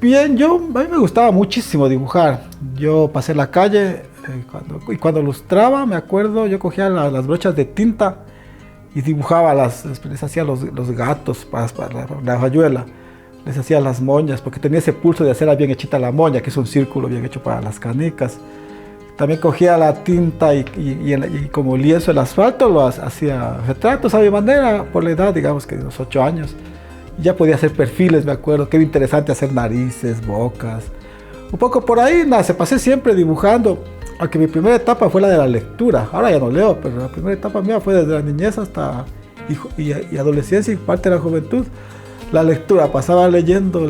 Bien, a mí me gustaba muchísimo dibujar. Yo pasé la calle cuando ilustraba, me acuerdo, yo cogía las brochas de tinta y dibujaba, les hacía los gatos para la rayuela, les hacía las moñas, porque tenía ese pulso de hacer bien hechita la moña, que es un círculo bien hecho para las canicas. También cogía la tinta y como lienzo el asfalto, hacía retratos a mi manera, por la edad, digamos que de los 8 años. Ya podía hacer perfiles, me acuerdo, que era interesante hacer narices, bocas. Un poco por ahí, nada, se pasé siempre dibujando, aunque mi primera etapa fue la de la lectura. Ahora ya no leo, pero la primera etapa mía fue desde la niñez hasta y adolescencia y parte de la juventud. La lectura, pasaba leyendo.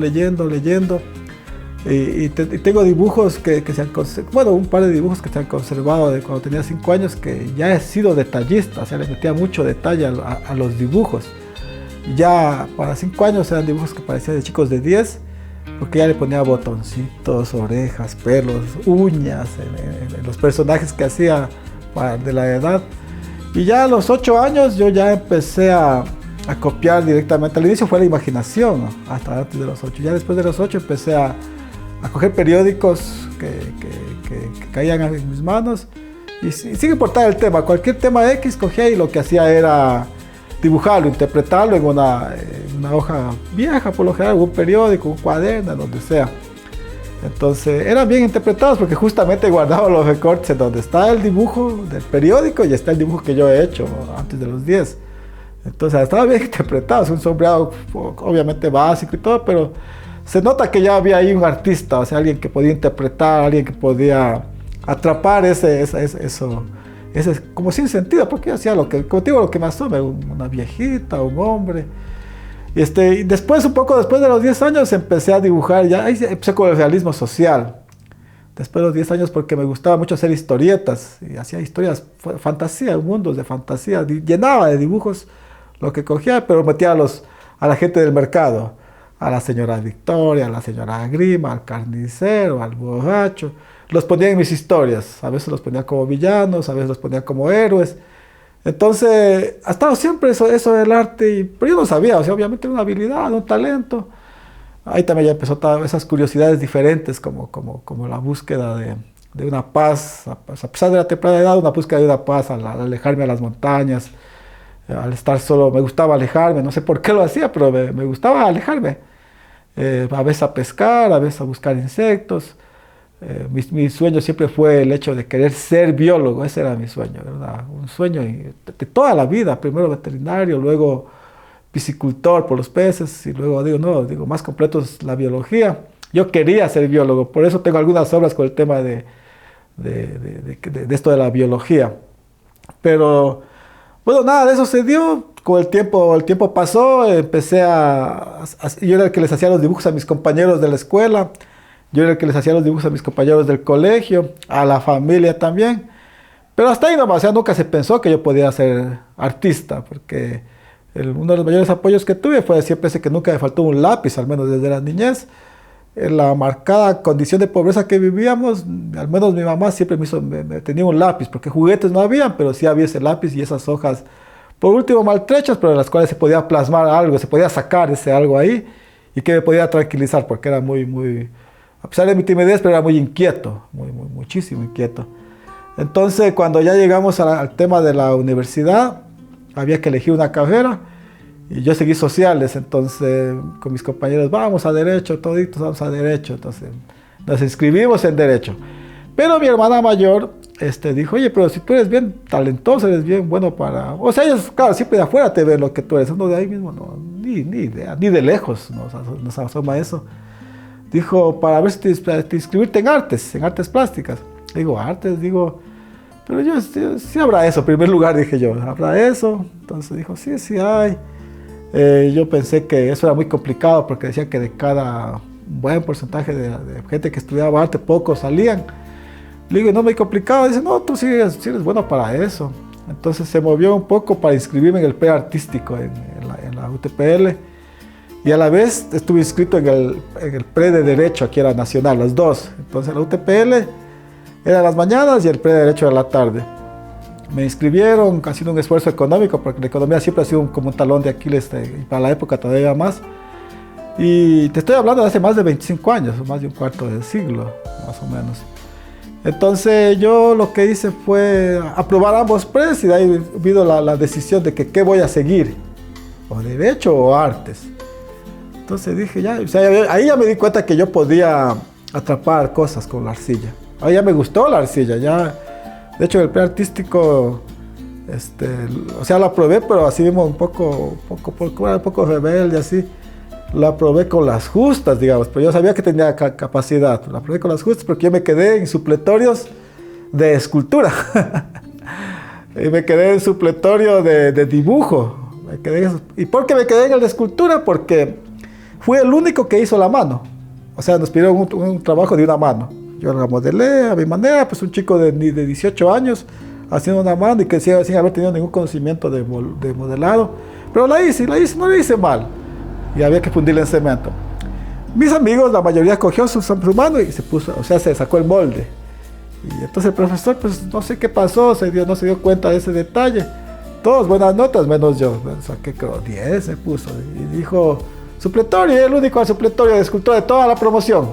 Y tengo dibujos que se han conservado, bueno, un par de dibujos que se han conservado de cuando tenía 5 años, que ya he sido detallista, o sea, le metía mucho detalle a los dibujos. Ya para 5 años eran dibujos que parecían de chicos de 10, porque ya le ponía botoncitos, orejas, pelos, uñas en los personajes que hacía de la edad. Y ya a los 8 años yo ya empecé a copiar directamente. Al inicio fue la imaginación, ¿no? Hasta antes de los 8. Ya después de los 8 empecé a coger periódicos que caían en mis manos. Y sin importar el tema, cualquier tema X cogía y lo que hacía era dibujarlo, interpretarlo en una hoja vieja, por lo general, un periódico, un cuaderno, donde sea. Entonces eran bien interpretados porque justamente guardaba los recortes en donde está el dibujo del periódico y está el dibujo que yo he hecho antes de los 10. Entonces estaba bien interpretado, es un sombreado obviamente básico y todo, pero se nota que ya había ahí un artista, o sea, alguien que podía interpretar, alguien que podía atrapar eso. Ese como sin sentido, porque yo hacía como digo, lo que me asome, una viejita, un hombre. Y después, un poco después de los 10 años, empecé a dibujar, ya ahí empecé con el realismo social. Después de los 10 años, porque me gustaba mucho hacer historietas, y hacía historias, fantasía, mundos de fantasía, llenaba de dibujos lo que cogía, pero metía a la gente del mercado, a la señora Victoria, a la señora Grima, al carnicero, al borracho. Los ponía en mis historias, a veces los ponía como villanos, a veces los ponía como héroes. Entonces, ha estado siempre eso del arte, pero yo no sabía, o sea, obviamente era una habilidad, un talento. Ahí también ya empezó todas esas curiosidades diferentes, como la búsqueda de una paz, a pesar de la temprana edad, una búsqueda de una paz, al alejarme a las montañas, al estar solo, me gustaba alejarme, no sé por qué lo hacía, pero me gustaba alejarme. A veces a pescar, a veces a buscar insectos. Mi sueño siempre fue el hecho de querer ser biólogo, ese era mi sueño, ¿verdad? Un sueño de toda la vida, primero veterinario, luego piscicultor por los peces y luego digo, más completo es la biología. Yo quería ser biólogo, por eso tengo algunas obras con el tema de esto de la biología. Pero bueno, nada de eso se dio. Con el tiempo pasó, yo era el que les hacía los dibujos a mis compañeros de la escuela. Yo era el que les hacía los dibujos a mis compañeros del colegio, a la familia también. Pero hasta ahí nomás, o sea, nunca se pensó que yo podía ser artista, porque uno de los mayores apoyos que tuve fue siempre ese que nunca me faltó un lápiz, al menos desde la niñez. En la marcada condición de pobreza que vivíamos, al menos mi mamá siempre me tenía un lápiz, porque juguetes no habían, pero sí había ese lápiz y esas hojas, por último maltrechas, pero en las cuales se podía plasmar algo, se podía sacar ese algo ahí y que me podía tranquilizar, porque era a pesar de mi timidez, pero era muy inquieto, muchísimo inquieto. Entonces, cuando ya llegamos al tema de la universidad, había que elegir una carrera y yo seguí sociales, entonces con mis compañeros, vamos a derecho, toditos vamos a derecho, entonces nos inscribimos en derecho. Pero mi hermana mayor dijo, oye, pero si tú eres bien talentoso, eres bien bueno para... O sea, ellos, claro, siempre de afuera te ven lo que tú eres, uno de ahí mismo, no, ni idea, ni de lejos nos asoma eso. Dijo, para ver si te inscribirte en artes plásticas. Digo, pero yo sí habrá eso, en primer lugar dije yo, ¿habrá eso? Entonces dijo, sí hay. Yo pensé que eso era muy complicado porque decían que de cada buen porcentaje de gente que estudiaba arte, pocos salían. Le digo, no, muy complicado. Dice, no, tú sí eres bueno para eso. Entonces se movió un poco para inscribirme en el pre-artístico en la UTPL. Y a la vez estuve inscrito en el pre de Derecho, aquí era nacional, los dos. Entonces la UTPL era las mañanas y el pre de Derecho era la tarde. Me inscribieron haciendo un esfuerzo económico, porque la economía siempre ha sido como un talón de Aquiles, y para la época todavía más. Y te estoy hablando de hace más de 25 años, o más de un cuarto de siglo, más o menos. Entonces yo lo que hice fue aprobar ambos pres y de ahí vino la decisión de que qué voy a seguir, o derecho o artes. Entonces dije ya, o sea, ahí ya me di cuenta que yo podía atrapar cosas con la arcilla. Ahí ya me gustó la arcilla, ya. De hecho el preartístico, o sea, lo aprobé, pero así mismo un poco rebelde, así. Lo aprobé con las justas, digamos, pero yo sabía que tenía capacidad. Lo aprobé con las justas porque yo me quedé en supletorios de escultura. Y me quedé en supletorio de dibujo. ¿Y por qué me quedé en el de escultura? Porque fui el único que hizo la mano. O sea, nos pidieron un trabajo de una mano. Yo la modelé a mi manera, pues un chico de 18 años haciendo una mano y que sin haber tenido ningún conocimiento de modelado. Pero no la hice mal. Y había que fundirla en cemento. Mis amigos, la mayoría cogió su mano y se puso, o sea, se sacó el molde. Y entonces el profesor, pues no sé qué pasó, no se dio cuenta de ese detalle. Todos buenas notas, menos yo. Saqué creo 10 se puso. Y dijo, supletorio, el único supletorio de escultura de toda la promoción.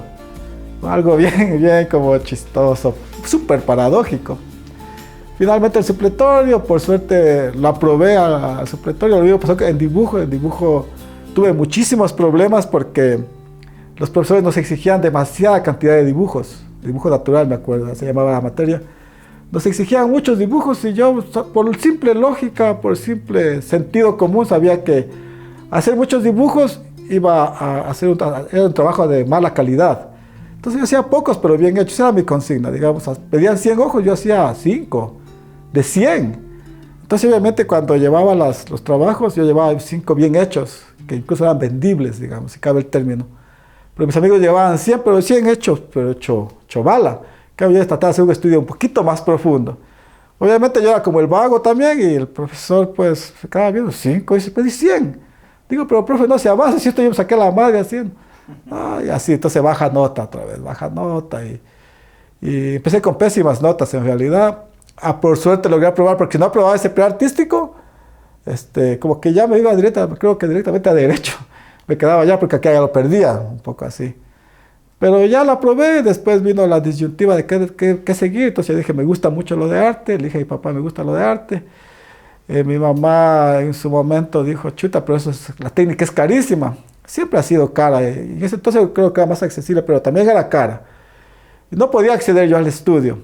Algo bien como chistoso, súper paradójico. Finalmente el supletorio, por suerte lo aprobé al supletorio. Lo mismo pasó que en dibujo tuve muchísimos problemas porque los profesores nos exigían demasiada cantidad de dibujos. Dibujo natural, me acuerdo, se llamaba la materia. Nos exigían muchos dibujos y yo, por simple lógica, por simple sentido común, sabía que hacer muchos dibujos iba a hacer era un trabajo de mala calidad. Entonces yo hacía pocos, pero bien hechos. Esa era mi consigna, digamos. Pedían 100 ojos, yo hacía 5, de 100. Entonces obviamente cuando llevaba los trabajos, yo llevaba 5 bien hechos, que incluso eran vendibles, digamos, si cabe el término. Pero mis amigos llevaban 100, pero 100 hechos, pero hecho bala. Claro, yo trataba de hacer un estudio un poquito más profundo. Obviamente yo era como el vago también, y el profesor pues se quedaba viendo 5 y se pedí 100. Digo, pero profe, no se avanza, si esto yo me saqué la madre haciendo. Y así, entonces baja nota otra vez, baja nota. Y empecé con pésimas notas en realidad. Por suerte logré aprobar, porque si no aprobaba ese preartístico, como que ya me iba creo que directamente a derecho. Me quedaba ya porque acá ya lo perdía, un poco así. Pero ya lo aprobé, después vino la disyuntiva de qué seguir. Entonces yo dije, me gusta mucho lo de arte. Le dije a mi papá, me gusta lo de arte. Mi mamá en su momento dijo, chuta, pero la técnica es carísima. Siempre ha sido cara. Y en ese entonces creo que era más accesible, pero también era cara. Y no podía acceder yo al estudio.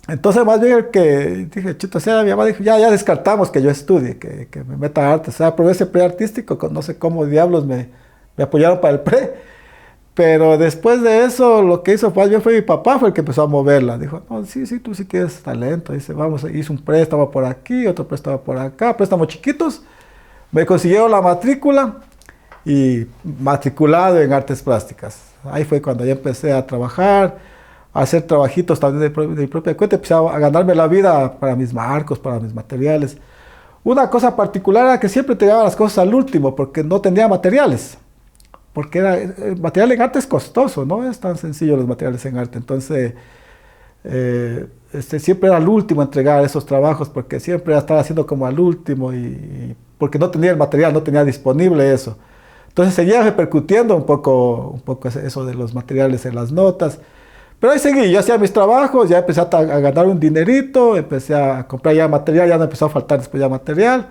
Entonces más bien que dije, chuta, o sea, mi mamá dijo, ya descartamos que yo estudie, que me meta a arte. O sea, aprobé ese preartístico, no sé cómo diablos me apoyaron para el pre. Pero después de eso, lo que hizo más bien fue mi papá, fue el que empezó a moverla. Dijo, no, sí, tú sí tienes talento. Dice, vamos, hizo un préstamo por aquí, otro préstamo por acá, préstamos chiquitos. Me consiguieron la matrícula y matriculado en artes plásticas. Ahí fue cuando ya empecé a trabajar, a hacer trabajitos también de mi propia cuenta. Empecé a ganarme la vida para mis marcos, para mis materiales. Una cosa particular era que siempre te llevaba las cosas al último, porque no tenía materiales. Porque el material en arte es costoso, no es tan sencillo los materiales en arte. Entonces, siempre era al último entregar esos trabajos, porque siempre estaba haciendo como al último, y porque no tenía el material, no tenía disponible eso. Entonces seguía repercutiendo un poco eso de los materiales en las notas. Pero ahí seguí, yo hacía mis trabajos, ya empecé a ganar un dinerito, empecé a comprar ya material, ya no empezó a faltar después ya material.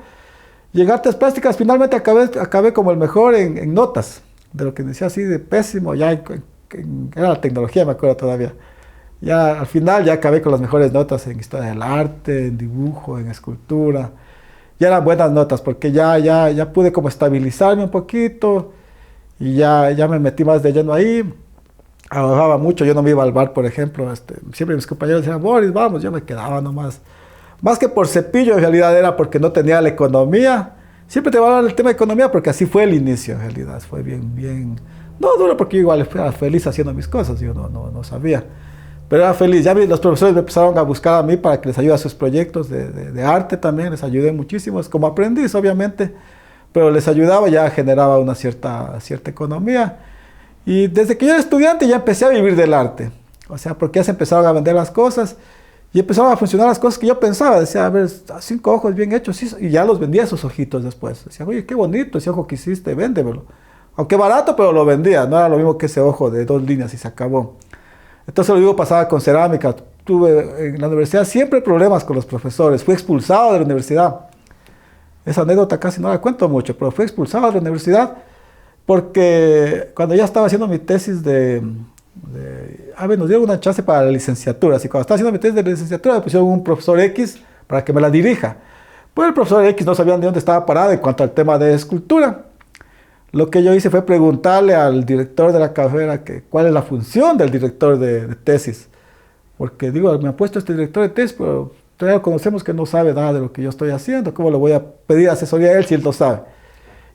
Y en artes plásticas finalmente acabé como el mejor en notas. De lo que decía así de pésimo, ya era la tecnología, me acuerdo todavía. Ya al final ya acabé con las mejores notas en historia del arte, en dibujo, en escultura. Ya eran buenas notas porque ya pude como estabilizarme un poquito y ya me metí más de lleno ahí. Ahorraba mucho, yo no me iba al bar, por ejemplo. Siempre mis compañeros decían, Boris, vamos, yo me quedaba nomás. Más que por cepillo, en realidad era porque no tenía la economía. Siempre te voy a hablar del tema de economía porque así fue el inicio, en realidad. Fue bien, no duro porque yo igual era feliz haciendo mis cosas, yo no sabía. Pero era feliz. Ya los profesores me empezaron a buscar a mí para que les ayude a sus proyectos de arte también. Les ayudé muchísimo, como aprendiz, obviamente. Pero les ayudaba, ya generaba una cierta economía. Y desde que yo era estudiante ya empecé a vivir del arte. O sea, porque ya se empezaron a vender las cosas. Y empezaban a funcionar las cosas que yo pensaba. Decía, a ver, 5 ojos bien hechos. Y ya los vendía esos ojitos después. Decía, oye, qué bonito ese ojo que hiciste, véndemelo. Aunque barato, pero lo vendía. No era lo mismo que ese ojo de 2 líneas y se acabó. Entonces lo mismo pasaba con cerámica. Tuve en la universidad siempre problemas con los profesores. Fui expulsado de la universidad. Esa anécdota casi no la cuento mucho, pero fui expulsado de la universidad porque cuando ya estaba haciendo mi tesis nos dieron una chance para la licenciatura. Así cuando estaba haciendo mi tesis de licenciatura me pusieron un profesor X para que me la dirija. Pues el profesor X no sabía ni dónde estaba parado en cuanto al tema de escultura. Lo que yo hice fue preguntarle al director de la carrera cuál es la función del director de tesis. Porque digo, me ha puesto este director de tesis, pero todavía conocemos que no sabe nada de lo que yo estoy haciendo. ¿Cómo le voy a pedir asesoría a él si él no sabe?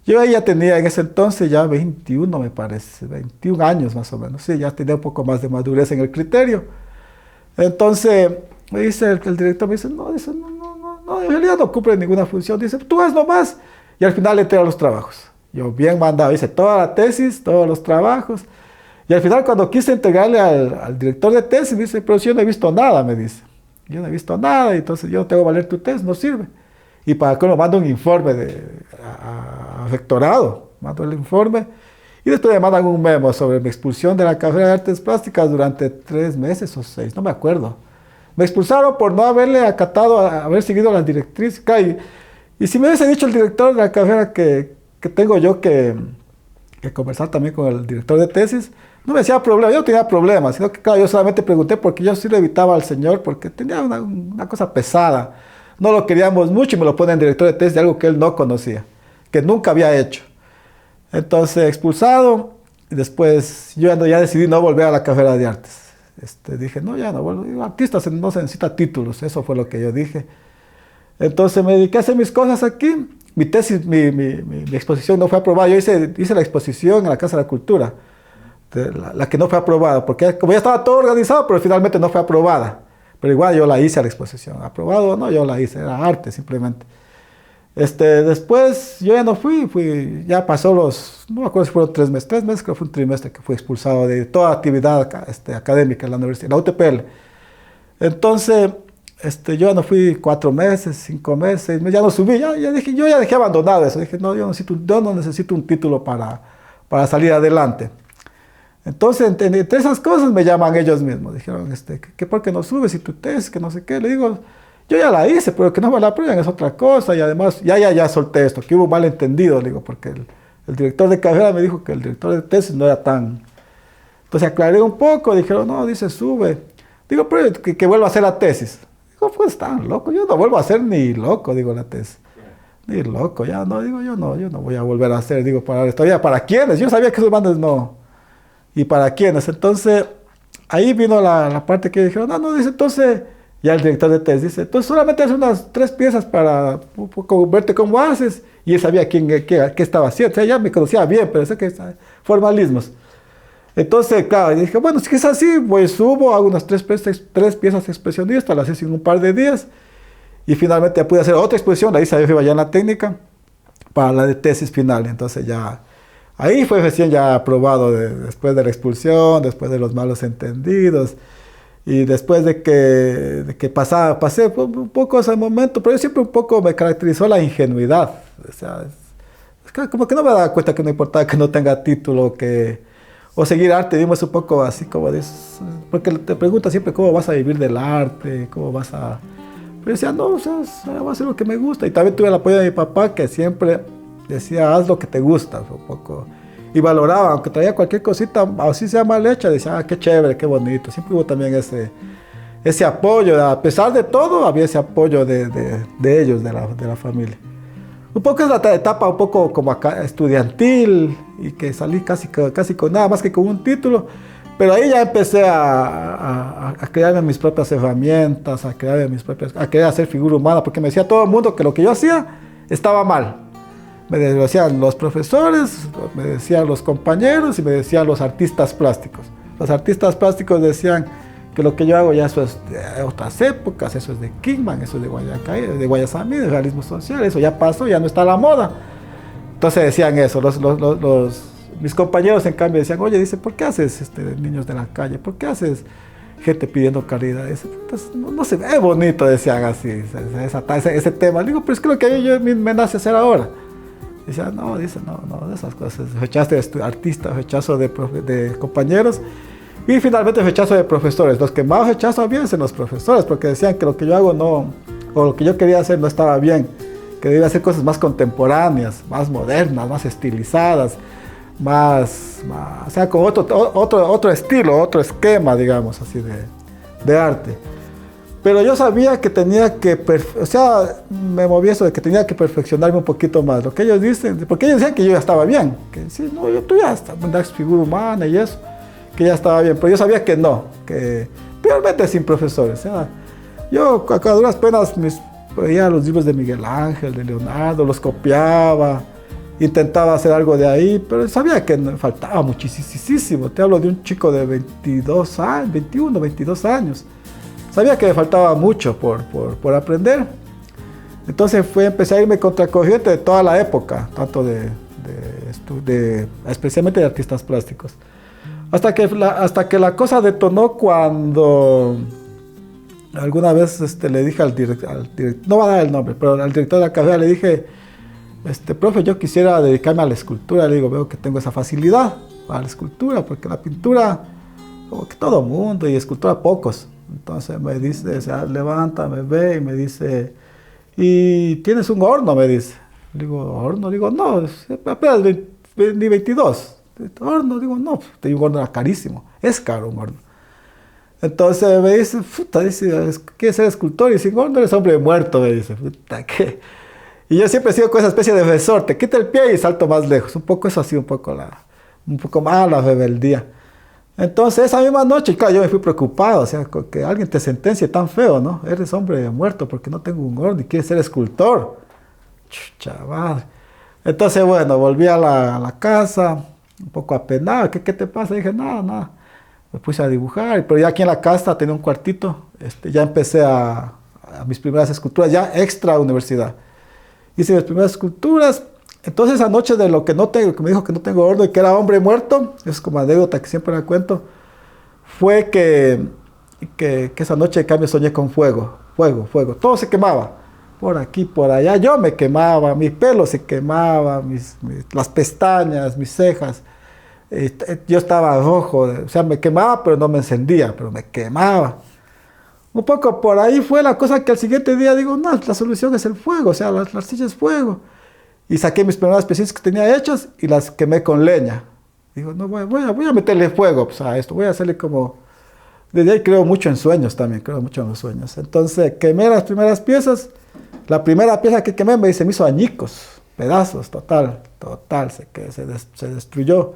Yo ahí ya tenía en ese entonces ya 21, me parece, 21 años más o menos. Sí, ya tenía un poco más de madurez en el criterio. Entonces, me dice el director, me dice, no, en realidad no cumple ninguna función. Dice, tú haz nomás. Y al final le entrega los trabajos. Yo bien mandado, hice toda la tesis, todos los trabajos. Y al final cuando quise entregarle al director de tesis, me dice, pero si yo no he visto nada, me dice. Yo no he visto nada, y entonces yo no tengo que valer tu tesis, no sirve. Y para que lo mando un informe a rectorado, mando el informe. Y después me mandan un memo sobre mi expulsión de la carrera de artes plásticas durante 3 meses o 6, no me acuerdo. Me expulsaron por no haberle acatado, haber seguido las directrices. Y si me hubiese dicho el director de la carrera que tengo yo que conversar también con el director de tesis, no me decía problema, yo no tenía problemas, sino que claro, yo solamente pregunté porque yo sí le evitaba al señor, porque tenía una cosa pesada, no lo queríamos mucho y me lo pone en director de tesis de algo que él no conocía, que nunca había hecho. Entonces expulsado, y después yo ya decidí no volver a la carrera de artes. Dije, no, ya no vuelvo, artista no se necesita títulos, eso fue lo que yo dije. Entonces me dediqué a hacer mis cosas aquí. Mi tesis, mi exposición no fue aprobada. Yo hice la exposición en la Casa de la Cultura, la que no fue aprobada, porque como ya estaba todo organizado, pero finalmente no fue aprobada. Pero igual yo la hice a la exposición. Aprobado o no, yo la hice, era arte simplemente. Después yo ya no fui, ya pasó no me acuerdo si fueron 3 meses, creo que fue un trimestre que fui expulsado de toda actividad académica en la universidad, en la UTPL. Entonces, yo ya no fui 4 meses, 5 meses, 6 meses, ya no subí, ya dije, yo ya dejé abandonado eso. Dije, no, yo no necesito un título para salir adelante. Entonces, entre esas cosas me llaman ellos mismos. Dijeron, que ¿por qué no subes y tu tesis, que no sé qué? Le digo, yo ya la hice, pero que no me la aprueben es otra cosa. Y además, ya solté esto, que hubo un malentendido, le digo, porque el director de carrera me dijo que el director de tesis no era tan... Entonces aclaré un poco, dijeron, no, dice, sube. Digo, pero que vuelva a hacer la tesis. Digo, pues tan loco, yo no vuelvo a hacer ni loco, digo, la tesis. Ni loco, ya no, digo, yo no voy a volver a hacer, digo, ¿para quiénes? Yo sabía que esos bandes no. ¿Y para quiénes? Entonces, ahí vino la parte que dijeron, no, dice, entonces, ya el director de tesis dice, entonces solamente haces unas 3 piezas para verte cómo haces. Y él sabía qué estaba haciendo, o sea, ya me conocía bien, pero sé que formalismos. Entonces, claro, y dije, bueno, si es así, pues subo, hago unas 3 piezas expresionistas, las hice en un par de días, y finalmente pude hacer otra exposición, la hice arriba ya en la técnica, para la de tesis final. Entonces ya, ahí fue recién ya aprobado, después de la expulsión, después de los malos entendidos, y después de que pasé un poco ese momento, pero yo siempre un poco me caracterizó la ingenuidad. O sea, como que no me daba cuenta que no importaba que no tenga título, o seguir arte, dimos un poco así como porque te preguntan siempre cómo vas a vivir del arte, cómo vas a... Pero decía, no, o sea, voy a hacer lo que me gusta. Y también tuve el apoyo de mi papá, que siempre decía, haz lo que te gusta, un poco. Y valoraba, aunque traía cualquier cosita, así sea mal hecha, decía, qué chévere, qué bonito. Siempre hubo también ese apoyo, a pesar de todo, había ese apoyo de ellos, de la familia. Un poco es la etapa un poco como acá, estudiantil, y que salí casi con nada más que con un título, pero ahí ya empecé a crearme mis propias herramientas, a querer hacer figura humana, porque me decía todo el mundo que lo que yo hacía estaba mal. Me decían los profesores, me decían los compañeros y me decían los artistas plásticos. Los artistas plásticos decían que lo que yo hago ya eso es de otras épocas, eso es de Kingman, eso es de Guayacay, de Guayasamí, de realismo social, eso ya pasó, ya no está a la moda. Entonces decían eso, mis compañeros en cambio decían, oye, dice, ¿por qué haces niños de la calle? ¿Por qué haces gente pidiendo caridad? Pues, no se ve bonito, decían así, ese tema. Le digo, pero es que lo que me nace hacer ahora. Decía, no, dice, no, de esas cosas. Rechazo de artista, rechazo de compañeros y finalmente rechazo de profesores. Los que más rechazo habían son los profesores, porque decían que lo que yo hago no, o lo que yo quería hacer no estaba bien, que debía hacer cosas más contemporáneas, más modernas, más estilizadas, o sea, con otro estilo, otro esquema, digamos, así de arte. Pero yo sabía que tenía que, o sea, me movía eso de que tenía que perfeccionarme un poquito más. Lo que ellos dicen, porque ellos decían que yo ya estaba bien, que sí, no, tú ya estás, una figura humana y eso, que ya estaba bien, pero yo sabía que no, que realmente sin profesores. O sea, yo a duras penas veía los libros de Miguel Ángel, de Leonardo, los copiaba, intentaba hacer algo de ahí, pero sabía que me faltaba muchísimo. Te hablo de un chico de 22 años, 21, 22 años. Sabía que me faltaba mucho por aprender. Entonces empecé a irme contracorriente de toda la época, tanto especialmente de artistas plásticos. Hasta que la cosa detonó cuando alguna vez le dije al director, no va a dar el nombre, pero al director de la carrera le dije, profe, yo quisiera dedicarme a la escultura. Le digo, veo que tengo esa facilidad para la escultura, porque la pintura, como que todo mundo, y escultura pocos. Entonces me dice, o sea, levanta, me ve y me dice, ¿y tienes un horno? Me dice. Le digo, ¿horno? Digo, no, apenas ni 22. ¿Horno? Digo, no, un horno era carísimo, es caro un horno. Entonces me dice, puta, dice, ¿quieres ser escultor? Y sin horno eres hombre muerto, me dice, puta, ¿qué? Y yo siempre he sido con esa especie de resorte, quita el pie y salto más lejos. Un poco eso así, un poco más la rebeldía. Entonces esa misma noche, claro, yo me fui preocupado, o sea, que alguien te sentencie tan feo, ¿no? Eres hombre muerto porque no tengo un horno y quieres ser escultor. Chaval. Entonces, bueno, volví a la casa, un poco apenado. ¿Qué te pasa? Dije, nada. Me puse a dibujar, pero ya aquí en la casa tenía un cuartito. Ya empecé a mis primeras esculturas, ya extra universidad. Hice mis primeras esculturas. Entonces esa noche de lo que no tengo, que me dijo que no tengo horno y que era hombre muerto, es como anécdota que siempre la cuento, fue que esa noche de cambio soñé con fuego, todo se quemaba, por aquí, por allá, yo me quemaba, mi pelo se quemaba, las pestañas, mis cejas, yo estaba rojo, o sea, me quemaba pero no me encendía, pero me quemaba. Un poco por ahí fue la cosa que al siguiente día digo, no, la solución es el fuego, o sea, la arcilla es fuego. Y saqué mis primeras piezas que tenía hechas y las quemé con leña. Digo, no, voy a meterle fuego pues, a esto, voy a hacerle como... Desde ahí creo mucho en sueños también, creo mucho en los sueños. Entonces quemé las primeras piezas. La primera pieza que quemé me hizo añicos, pedazos, total, se destruyó.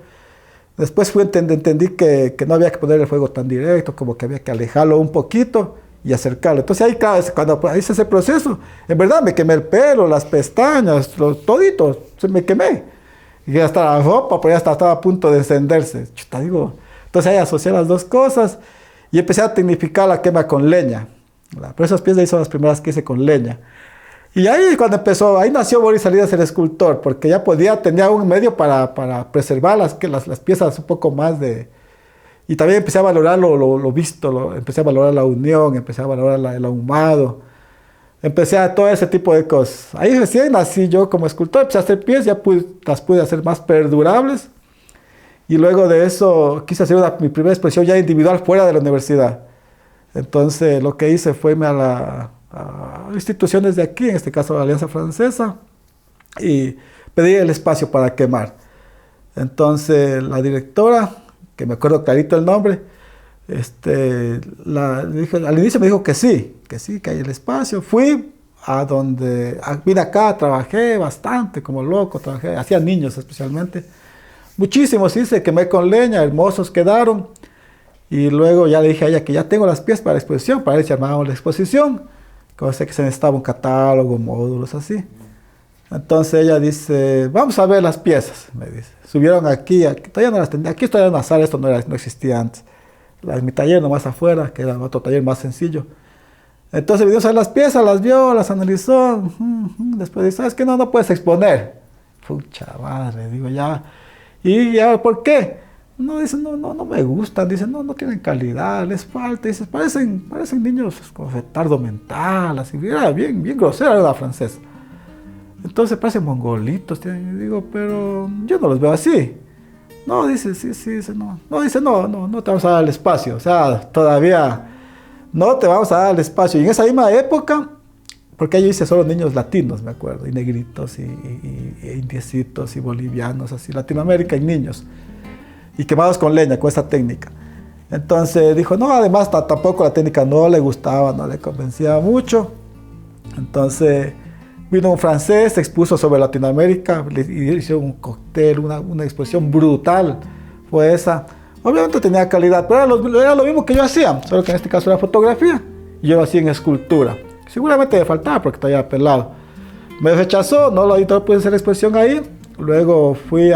Después entendí que no había que ponerle fuego tan directo, como que había que alejarlo un poquito y acercarlo. Entonces ahí, claro, cuando hice ese proceso, en verdad me quemé el pelo, las pestañas, todito, me quemé. Y hasta la ropa, pero ya estaba a punto de encenderse. Chuta, digo. Entonces ahí asocié las dos cosas y empecé a tecnificar la quema con leña. Pero esas piezas son las primeras que hice con leña. Y ahí cuando empezó, ahí nació Boris Salinas el escultor, porque ya tenía un medio para preservar las piezas un poco más de... Y también empecé a valorar lo visto, empecé a valorar la unión, empecé a valorar el ahumado, empecé a todo ese tipo de cosas. Ahí recién nací yo como escultor, empecé a hacer piezas, las pude hacer más perdurables. Y luego de eso quise hacer mi primera exposición ya individual fuera de la universidad. Entonces lo que hice fue irme a instituciones de aquí, en este caso la Alianza Francesa, y pedí el espacio para quemar. Entonces la directora, que me acuerdo clarito el nombre, al inicio me dijo que sí, que hay el espacio. Fui vine acá, trabajé bastante como loco, hacía niños especialmente, muchísimos hice, quemé con leña, hermosos quedaron, y luego ya le dije a ella que ya tengo las piezas para la exposición, para ver si armábamos la exposición, cosa que se necesitaba un catálogo, módulos así. Entonces ella dice, vamos a ver las piezas, me dice. Subieron aquí todavía no las tenía, aquí todavía en una sala, esto no existía antes. Mi taller nomás afuera, que era otro taller más sencillo. Entonces vinimos a ver las piezas, las vio, las analizó, después dice, ¿sabes qué? No puedes exponer. Pucha madre, digo ya. ¿Y ya por qué? No, dice, no me gustan, dice, no tienen calidad, les falta, dice, parecen niños con retardo mental, así, era bien grosera la francesa. Entonces parecen mongolitos, y digo, pero yo no los veo así. No, dice, sí, sí, dice, no. No, dice, no te vamos a dar el espacio. O sea, todavía no te vamos a dar el espacio. Y en esa misma época, porque allí hice solo niños latinos, me acuerdo, y negritos, y indiecitos, y bolivianos, así, Latinoamérica y niños. Y quemados con leña, con esa técnica. Entonces dijo, no, además tampoco la técnica no le gustaba, no le convencía mucho. Entonces vino un francés, se expuso sobre Latinoamérica, y hizo un cóctel, una exposición brutal fue esa. Obviamente tenía calidad, pero era lo mismo que yo hacía, solo que en este caso era fotografía, y yo lo hacía en escultura. Seguramente me faltaba porque estaba pelado. Me rechazó, no pude hacer exposición ahí. Luego fui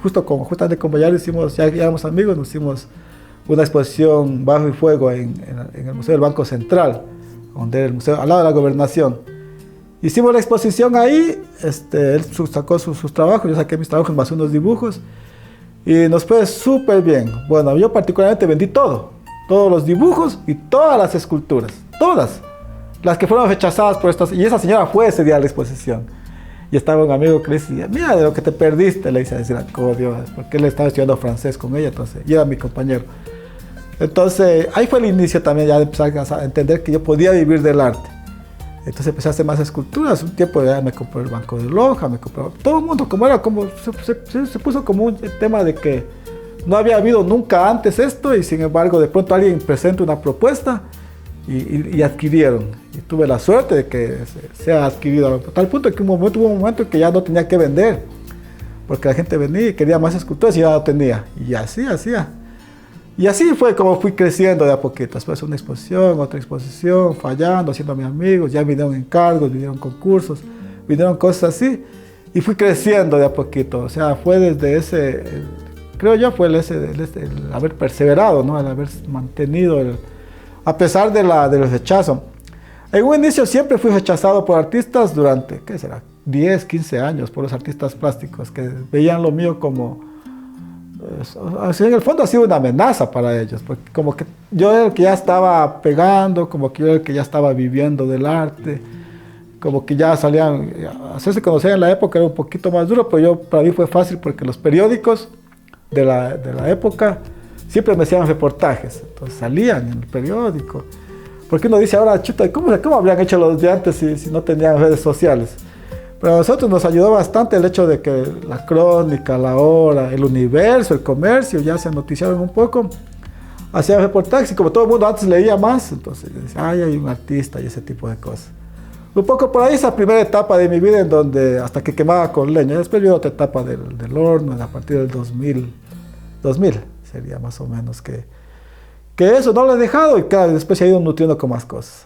justamente con Bayar ya éramos amigos, nos hicimos una exposición Bajo y Fuego en el Museo del Banco Central, donde el museo, al lado de la Gobernación. Hicimos la exposición ahí, él sacó sus trabajos, yo saqué mis trabajos más unos dibujos, y nos fue súper bien. Bueno, yo particularmente vendí todos los dibujos y todas las esculturas, todas, las que fueron rechazadas por estas, y esa señora fue ese día a la exposición. Y estaba un amigo que le decía, mira de lo que te perdiste, le dice a decir, oh Dios, porque él estaba estudiando francés con ella, entonces, y era mi compañero. Entonces, ahí fue el inicio también ya de empezar a entender que yo podía vivir del arte. Entonces empecé a hacer más esculturas, un tiempo ya me compré el banco de Loja, todo el mundo, se puso como un tema de que no había habido nunca antes esto, y sin embargo de pronto alguien presenta una propuesta y adquirieron. Y tuve la suerte de que se ha adquirido a tal punto que hubo un momento en que ya no tenía que vender, porque la gente venía y quería más esculturas y ya no tenía. Y así hacía. Y así fue como fui creciendo de a poquito. Después una exposición, otra exposición, fallando, haciendo a mis amigos, ya vinieron encargos, vinieron concursos, vinieron cosas así. Y fui creciendo de a poquito. O sea, fue desde creo yo, fue el haber perseverado, ¿no? El haber mantenido, a pesar del rechazo. En un inicio siempre fui rechazado por artistas durante, ¿qué será? 10, 15 años, por los artistas plásticos, que veían lo mío como... en el fondo ha sido una amenaza para ellos, porque como que yo era el que ya estaba pegando, como que yo era el que ya estaba viviendo del arte, como que ya salían, hacerse conocer en la época era un poquito más duro, pero para mí fue fácil porque los periódicos de la época siempre me hacían reportajes, entonces salían en el periódico. Porque uno dice ahora, chuta, ¿cómo habrían hecho los de antes si no tenían redes sociales? Pero a nosotros nos ayudó bastante el hecho de que la Crónica, La Hora, El Universo, El Comercio ya se noticiaron un poco, hacían reportajes y como todo el mundo antes leía más, entonces decía, ay, hay un artista y ese tipo de cosas. Un poco por ahí esa primera etapa de mi vida en donde hasta que quemaba con leña. Después vino otra etapa del horno a partir del 2000 sería más o menos que eso no lo he dejado y claro, después se ha ido nutriendo con más cosas.